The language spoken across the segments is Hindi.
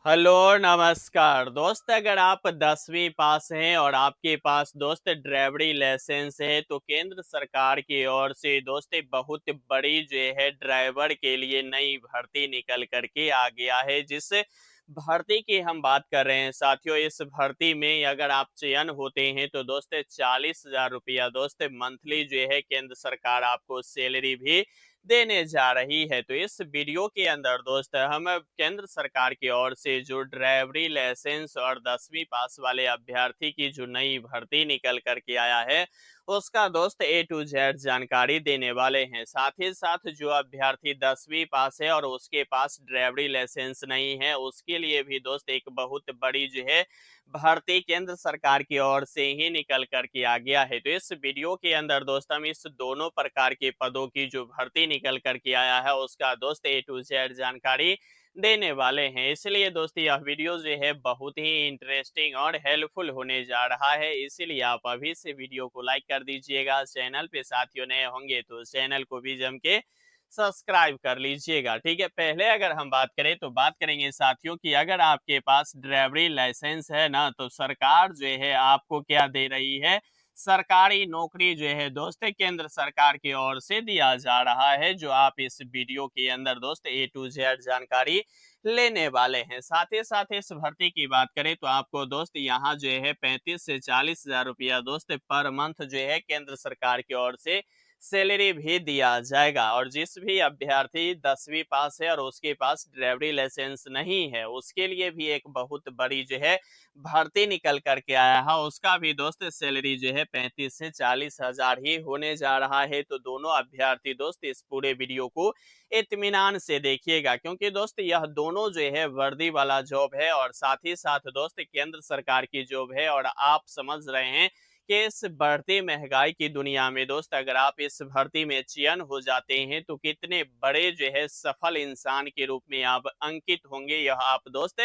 हेलो नमस्कार दोस्त। अगर आप 10वीं पास हैं और आपके पास दोस्त ड्राइवरी लाइसेंस है तो केंद्र सरकार की ओर से दोस्त एक बहुत बड़ी जो है ड्राइवर के लिए नई भर्ती निकल करके आ गया है। जिस भर्ती की हम बात कर रहे हैं साथियों, इस भर्ती में अगर आप चयन होते हैं तो दोस्त 40,000 रुपया दोस्त मंथली जो है केंद्र सरकार आपको सैलरी भी देने जा रही है। तो इस वीडियो के अंदर दोस्त हम केंद्र सरकार की ओर से जो ड्राइवरी लाइसेंस और 10वीं पास वाले अभ्यर्थी की जो नई भर्ती निकल करके आया है उसका दोस्त ए टू जेड जानकारी देने वाले हैं। साथ ही साथ जो अभ्यर्थी 10वीं पास है और उसके पास ड्राइवरी लाइसेंस नहीं है उसके लिए भी दोस्त एक बहुत बड़ी जो है भर्ती केंद्र सरकार की ओर से ही निकल कर के आ गया है। तो इस वीडियो के अंदर दोस्त हम इस दोनों प्रकार के पदों की जो भर्ती निकल कर के आया है उसका दोस्त ए टू जेड जानकारी देने वाले हैं। इसलिए दोस्त यह वीडियो जो है बहुत ही इंटरेस्टिंग और हेल्पफुल होने जा रहा है, इसीलिए आप अभी से वीडियो को लाइक कर दीजिएगा। चैनल पे साथियों नए होंगे तो चैनल को भी जम के सब्सक्राइब कर लीजिएगा। ठीक है, पहले अगर हम बात करें तो बात करेंगे साथियों कि अगर आपके पास ड्राइवरी लाइसेंस है ना तो सरकार जो है आपको क्या दे रही है, सरकारी नौकरी जो है दोस्त केंद्र सरकार की ओर से दिया जा रहा है, जो आप इस वीडियो के अंदर दोस्त ए टू जेड जानकारी लेने वाले हैं। साथ ही साथ इस भर्ती की बात करें तो आपको दोस्त यहाँ जो है 35 से 40 हजार रुपया दोस्त पर मंथ जो है केंद्र सरकार की ओर से सैलरी भी दिया जाएगा। और जिस भी अभ्यर्थी 10वीं पास है और उसके पास ड्राइवरी लाइसेंस नहीं है उसके लिए भी एक बहुत बड़ी जो है भर्ती निकल करके आया है, उसका भी दोस्त सैलरी जो है 35 से 40 हजार ही होने जा रहा है। तो दोनों अभ्यर्थी दोस्त इस पूरे वीडियो को इत्मीनान से देखिएगा, क्योंकि दोस्त यह दोनों जो है वर्दी वाला जॉब है और साथ ही साथ दोस्त केंद्र सरकार की जॉब है। और आप समझ रहे हैं कि इस बढ़ती महंगाई की दुनिया में दोस्त अगर आप इस भर्ती में चयन हो जाते हैं तो कितने बड़े जो है सफल इंसान के रूप में आप अंकित होंगे, यह आप दोस्त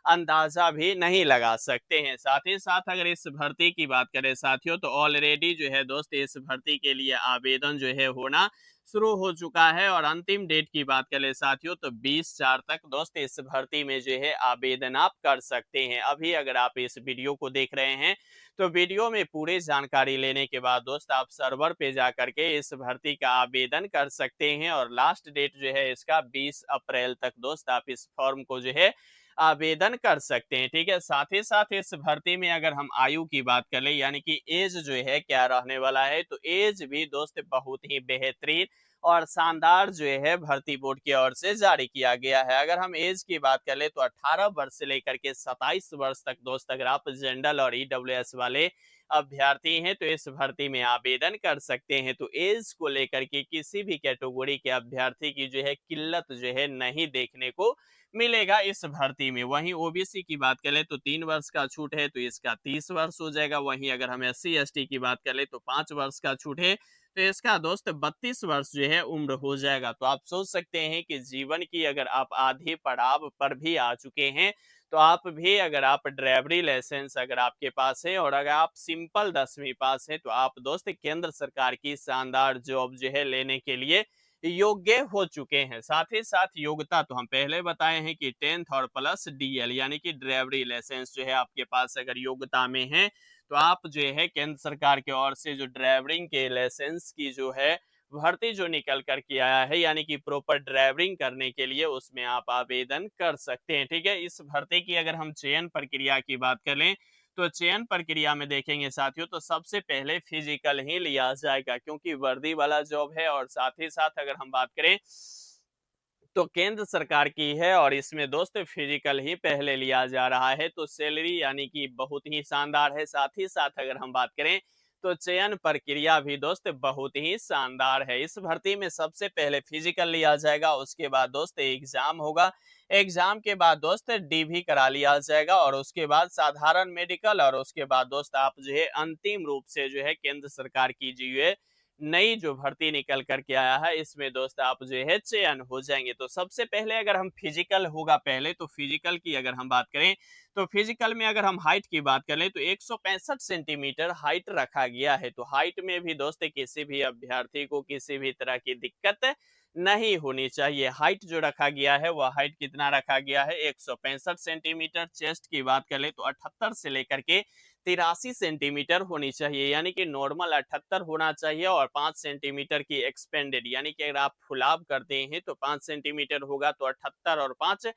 अंदाजा भी नहीं लगा सकते हैं। साथ ही साथ अगर इस भर्ती की बात करें साथियों तो ऑलरेडी जो है दोस्त इस भर्ती के लिए आवेदन जो है होना शुरू हो चुका है। और अंतिम डेट की बात करें साथियों तो 20/4 तक दोस्त इस भर्ती में जो है आवेदन आप कर सकते हैं। अभी अगर आप इस वीडियो को देख रहे हैं तो वीडियो में पूरी जानकारी लेने के बाद दोस्त आप सर्वर पे जा करके इस भर्ती का आवेदन कर सकते हैं। और लास्ट डेट जो है इसका 20 अप्रैल तक दोस्त आप इस फॉर्म को जो है आवेदन कर सकते हैं। ठीक है, साथ ही साथ इस भर्ती में अगर हम आयु की बात करें यानी कि एज जो है क्या रहने वाला है तो एज भी दोस्त बहुत ही बेहतरीन और शानदार जो है भर्ती बोर्ड की ओर से जारी किया गया है। अगर हम एज की बात करें तो 18 वर्ष से लेकर के 27 वर्ष तक दोस्त अगर आप जनरल और ईडब्ल्यूएस वाले अभ्यर्थी हैं तो इस भर्ती में आवेदन कर सकते हैं। तो एज को लेकर के किसी भी कैटेगरी के अभ्यर्थी की जो है किल्लत जो है नहीं देखने को मिलेगा इस भर्ती में। वहीं ओबीसी की बात करें तो 3 वर्ष का छूट है तो इसका 30 वर्ष हो जाएगा। वहीं अगर हम एससी एसटी की बात करें तो 5 वर्ष का छूट है तो इसका दोस्त 32 वर्ष जो है उम्र हो जाएगा। तो आप सोच सकते हैं कि जीवन की अगर आप आधे पड़ाव पर भी आ चुके हैं तो आप भी अगर आप ड्राइवरी लाइसेंस अगर आपके पास है और अगर आप सिंपल 10वीं पास है तो आप दोस्त केंद्र सरकार की शानदार जॉब जो है लेने के लिए योग्य हो चुके हैं। साथ ही साथ योग्यता तो हम पहले बताए हैं कि 10th और प्लस डीएल यानी कि ड्राइवरी लाइसेंस जो है आपके पास अगर योग्यता में है तो आप जो है केंद्र सरकार की ओर से जो ड्राइवरिंग के लाइसेंस की जो है भर्ती जो निकल कर के आया है यानी कि प्रॉपर ड्राइवरिंग करने के लिए उसमें आप आवेदन कर सकते हैं। ठीक है, इस भर्ती की अगर हम चयन प्रक्रिया की बात करें तो चयन प्रक्रिया में देखेंगे साथियों तो सबसे पहले फिजिकल ही लिया जाएगा, क्योंकि वर्दी वाला जॉब है। और साथ ही साथ अगर हम बात करें तो केंद्र सरकार की है और इसमें दोस्त फिजिकल ही पहले लिया जा रहा है। तो सैलरी यानी कि बहुत ही शानदार है। साथ ही साथ अगर हम बात करें तो चयन प्रक्रिया भी दोस्त बहुत ही शानदार है। इस भर्ती में सबसे पहले फिजिकल लिया जाएगा, उसके बाद दोस्त एग्जाम होगा, एग्जाम के बाद दोस्त डीवी करा लिया जाएगा और उसके बाद साधारण मेडिकल और उसके बाद दोस्त आप जो है अंतिम रूप से जो है केंद्र सरकार की जो है नई जो भर्ती निकल कर के आया है इसमें दोस्त आप जो है चयन हो जाएंगे। तो सबसे पहले अगर हम फिजिकल होगा पहले तो फिजिकल की अगर हम बात करें तो फिजिकल में अगर हम हाइट की बात करें तो 165 सेंटीमीटर हाइट रखा गया है। तो हाइट में भी दोस्त किसी भी अभ्यर्थी को किसी भी तरह की दिक्कत नहीं होनी चाहिए। हाइट जो रखा गया है वह हाइट कितना रखा गया है 165 सेंटीमीटर। चेस्ट की बात करें तो 78 से लेकर के 83 सेंटीमीटर होनी चाहिए, यानी कि नॉर्मल 78 होना चाहिए और 5 सेंटीमीटर की एक्सपेंडेड, यानी कि अगर आप फुलाव करते हैं तो 5 सेंटीमीटर होगा, तो 78 और 5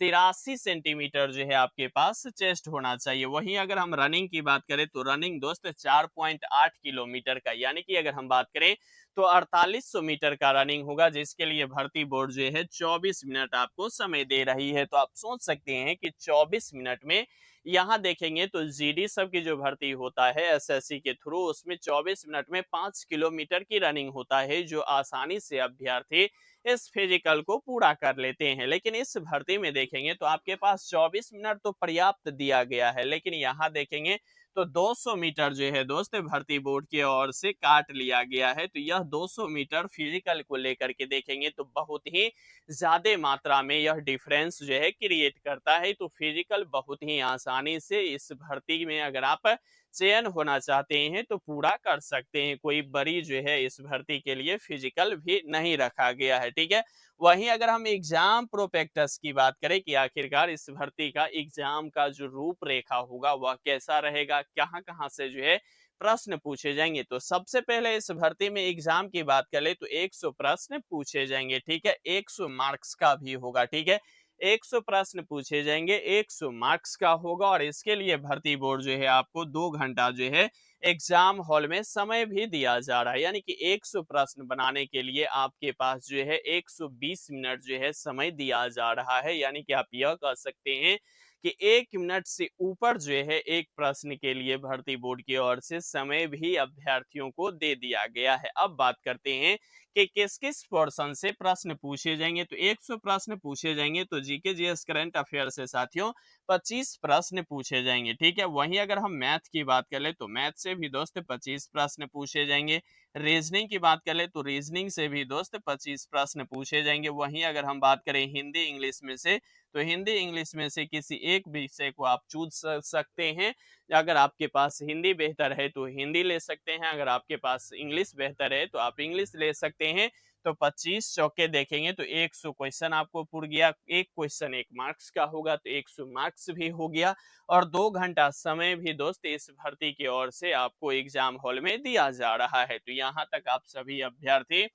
83 सेंटीमीटर जो है आपके पास चेस्ट होना चाहिए। वहीं अगर हम रनिंग की बात करें तो रनिंग दोस्त 4.8 किलोमीटर का, यानी कि अगर हम बात करें तो 4800 मीटर का रनिंग होगा, जिसके लिए भर्ती बोर्ड जो है 24 मिनट आपको समय दे रही है। तो आप सोच सकते हैं कि 24 मिनट में यहाँ देखेंगे तो जीडी सब की जो भर्ती होता है एसएससी के थ्रू, उसमें 24 मिनट में 5 किलोमीटर की रनिंग होता है, जो आसानी से अभ्यर्थी इस फिजिकल को पूरा कर लेते हैं। लेकिन इस भर्ती में देखेंगे तो आपके पास 24 मिनट तो पर्याप्त दिया गया है, लेकिन यहाँ देखेंगे तो 200 मीटर जो है दोस्त भर्ती बोर्ड की ओर से काट लिया गया है। तो यह 200 मीटर फिजिकल को लेकर के देखेंगे तो बहुत ही ज्यादा मात्रा में यह डिफरेंस जो है क्रिएट करता है। तो फिजिकल बहुत ही आसानी से इस भर्ती में अगर आप चयन होना चाहते हैं तो पूरा कर सकते हैं। कोई बड़ी जो है इस भर्ती के लिए फिजिकल भी नहीं रखा गया है, ठीक है। वहीं अगर हम एग्जाम प्रोस्पेक्टस की बात करें कि आखिरकार इस भर्ती का एग्जाम का जो रूपरेखा होगा वह कैसा रहेगा, कहां कहां से जो है प्रश्न पूछे जाएंगे, तो सबसे पहले इस भर्ती में एग्जाम की बात करें तो 100 प्रश्न पूछे जाएंगे, ठीक है। 100 मार्क्स का भी होगा, ठीक है। 100 प्रश्न पूछे जाएंगे, 100 मार्क्स का होगा, और इसके लिए भर्ती बोर्ड जो है आपको 2 घंटा जो है एग्जाम हॉल में समय भी दिया जा रहा है, यानी कि 100 प्रश्न बनाने के लिए आपके पास जो है 120 मिनट जो है समय दिया जा रहा है। यानी कि आप यह कह सकते हैं कि 1 मिनट से ऊपर जो है एक प्रश्न के लिए भर्ती बोर्ड की ओर से समय भी अभ्यर्थियों को दे दिया गया है। अब बात करते हैं कि किस किस पोर्शन से प्रश्न पूछे जाएंगे। तो 100 प्रश्न पूछे जाएंगे, तो जीके जीएस करंट अफेयर से साथियों 25 प्रश्न पूछे जाएंगे, ठीक है। वहीं अगर हम मैथ की बात करें तो मैथ से भी दोस्त 25 प्रश्न पूछे जाएंगे। रीजनिंग की बात करें तो रीजनिंग से भी दोस्त 25 प्रश्न पूछे जाएंगे। वहीं अगर हम बात करें हिंदी इंग्लिश में से, तो हिंदी इंग्लिश में से किसी एक विषय को आप चूज सकते हैं। अगर आपके पास हिंदी बेहतर है तो हिंदी ले सकते हैं, अगर आपके पास इंग्लिश बेहतर है तो आप इंग्लिश ले सकते हैं। तो 25 चौके देखेंगे तो 100 क्वेश्चन आपको पुर गया। एक क्वेश्चन 1 मार्क्स का होगा तो 100 मार्क्स भी हो गया, और 2 घंटा समय भी दोस्त इस भर्ती की ओर से आपको एग्जाम हॉल में दिया जा रहा है। तो यहाँ तक आप सभी अभ्यर्थी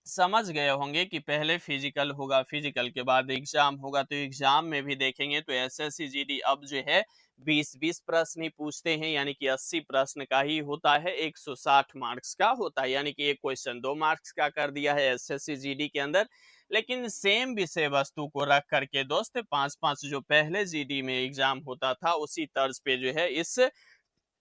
समझ गए होंगे कि पहले फिजिकल होगा, फिजिकल के बाद एग्जाम होगा। तो एग्जाम में भी देखेंगे तो एसएससी जीडी अब जो है 20-20 प्रश्न ही पूछते हैं, यानी कि 80 प्रश्न का ही होता है, 160 मार्क्स का होता है, यानी कि एक क्वेश्चन 2 मार्क्स का कर दिया है एसएससी जीडी के अंदर। लेकिन सेम विषय वस्तु को रख करके दोस्त 5-5 जो पहले जीडी में एग्जाम होता था उसी तर्ज पे जो है इस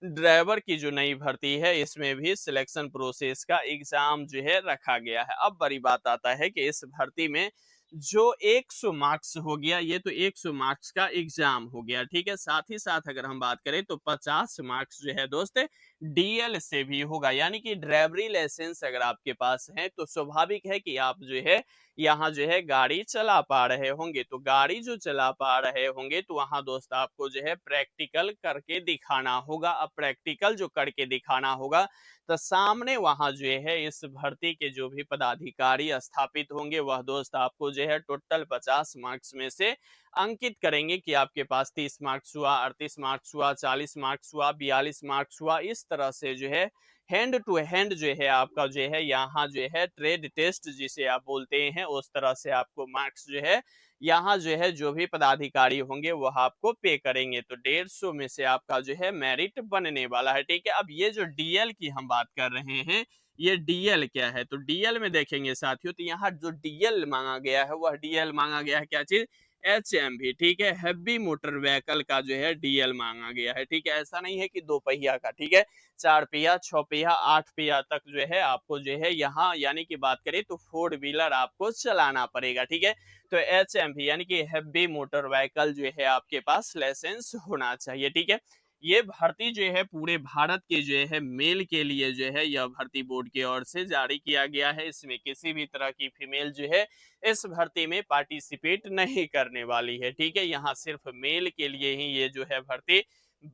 ड्राइवर की जो नई भर्ती है इसमें भी सिलेक्शन प्रोसेस का एग्जाम जो है रखा गया है। अब बड़ी बात आता है कि इस भर्ती में जो 100 मार्क्स हो गया, ये तो 100 मार्क्स का एग्जाम हो गया, ठीक है। साथ ही साथ अगर हम बात करें तो 50 मार्क्स जो है दोस्त डीएल से भी होगा, यानी कि ड्राइवरी लाइसेंस अगर आपके पास है तो स्वाभाविक है कि आप जो है यहाँ जो है गाड़ी चला पा रहे होंगे। तो गाड़ी जो चला पा रहे होंगे तो वहाँ दोस्त आपको जो है प्रैक्टिकल करके दिखाना होगा। अब प्रैक्टिकल जो करके दिखाना होगा तो सामने वहाँ जो है इस भर्ती के जो भी पदाधिकारी स्थापित होंगे वह दोस्त आपको जो है टोटल 50 मार्क्स में से अंकित करेंगे कि आपके पास 30 मार्क्स हुआ, 38 मार्क्स हुआ, 40 मार्क्स हुआ, 42 मार्क्स हुआ। इस तरह से जो है हैंड टू हैंड जो है आपका जो है यहाँ जो है ट्रेड टेस्ट जिसे आप बोलते हैं, उस तरह से आपको मार्क्स जो है यहाँ जो है जो भी पदाधिकारी होंगे वह आपको पे करेंगे। तो 150 में से आपका जो है मेरिट बनने वाला है, ठीक है। अब ये जो डीएल की हम बात कर रहे हैं, ये डीएल क्या है, तो डीएल में देखेंगे साथियों तो यहाँ जो डीएल मांगा गया है वह डीएल मांगा गया है क्या चीज, एचएमवी, ठीक है। हैवी मोटर व्हीकल का जो है डीएल मांगा गया है, ठीक है। ऐसा नहीं है कि 2 पहिया का, ठीक है। 4 पहिया, 6 पहिया, 8 पहिया तक जो है आपको जो है यहाँ यानी कि बात करें तो 4 व्हीलर आपको चलाना पड़ेगा, ठीक है। तो एचएमवी यानी कि हैवी मोटर व्हीकल जो है आपके पास लाइसेंस होना चाहिए, ठीक है। ये भर्ती जो है पूरे भारत के जो है मेल के लिए जो है यह भर्ती बोर्ड की ओर से जारी किया गया है। इसमें किसी भी तरह की फीमेल जो है इस भर्ती में पार्टिसिपेट नहीं करने वाली है, ठीक है। यहाँ सिर्फ मेल के लिए ही ये जो है भर्ती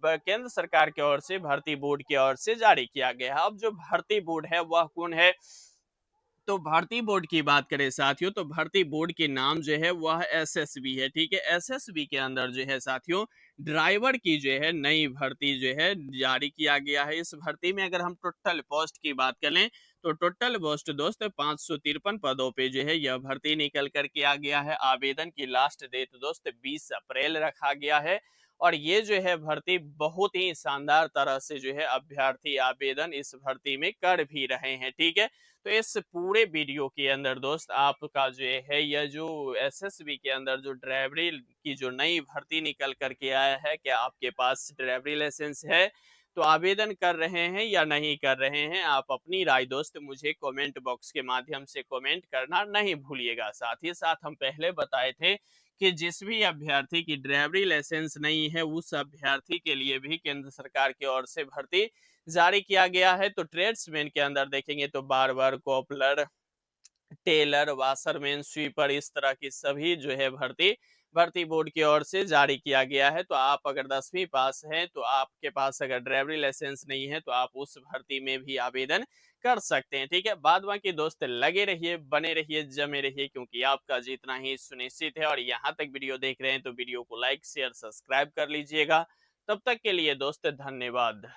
केंद्र सरकार की ओर से भर्ती बोर्ड की ओर से जारी किया गया है। अब जो भर्ती बोर्ड है वह कौन है, तो भर्ती बोर्ड की बात करें साथियों, तो भर्ती बोर्ड के नाम जो है वह एसएसबी है, ठीक है। एसएसबी के अंदर जो है साथियों ड्राइवर की जो है नई भर्ती जो है जारी किया गया है। इस भर्ती में अगर हम टोटल पोस्ट की बात करें तो टोटल पोस्ट दोस्त 553 पदों पे जो है यह भर्ती निकल कर के आ गया है। आवेदन की लास्ट डेट दोस्त 20 अप्रैल रखा गया है और ये जो है भर्ती बहुत ही शानदार तरह से जो है अभ्यर्थी आवेदन इस भर्ती में कर भी रहे हैं, ठीक है। तो इस पूरे वीडियो के अंदर दोस्त आपका जो है यह जो एसएसबी के अंदर जो ड्राइवरी की जो नई भर्ती निकल करके आया है, क्या आपके पास ड्राइवरी लाइसेंस है तो आवेदन कर रहे हैं या नहीं कर रहे हैं, आप अपनी राय दोस्त मुझे कमेंट बॉक्स के माध्यम से कमेंट करना नहीं भूलिएगा। साथ ही साथ हम पहले बताए थे कि जिस भी अभ्यर्थी की ड्राइवरी लाइसेंस नहीं है उस अभ्यर्थी के लिए भी केंद्र सरकार की ओर से भर्ती जारी किया गया है। तो ट्रेड्समैन के अंदर देखेंगे तो बार्बर, कोपलर, टेलर, वाशरमैन, स्वीपर इस तरह की सभी जो है भर्ती भर्ती बोर्ड की ओर से जारी किया गया है। तो आप अगर 10वीं पास हैं तो आपके पास अगर ड्राइवरी लाइसेंस नहीं है तो आप उस भर्ती में भी आवेदन कर सकते हैं, ठीक है। बाद बाकी दोस्त लगे रहिए, बने रहिए, जमे रहिए क्योंकि आपका जीतना ही सुनिश्चित है। और यहाँ तक वीडियो देख रहे हैं तो वीडियो को लाइक शेयर सब्सक्राइब कर लीजिएगा। तब तक के लिए दोस्त धन्यवाद।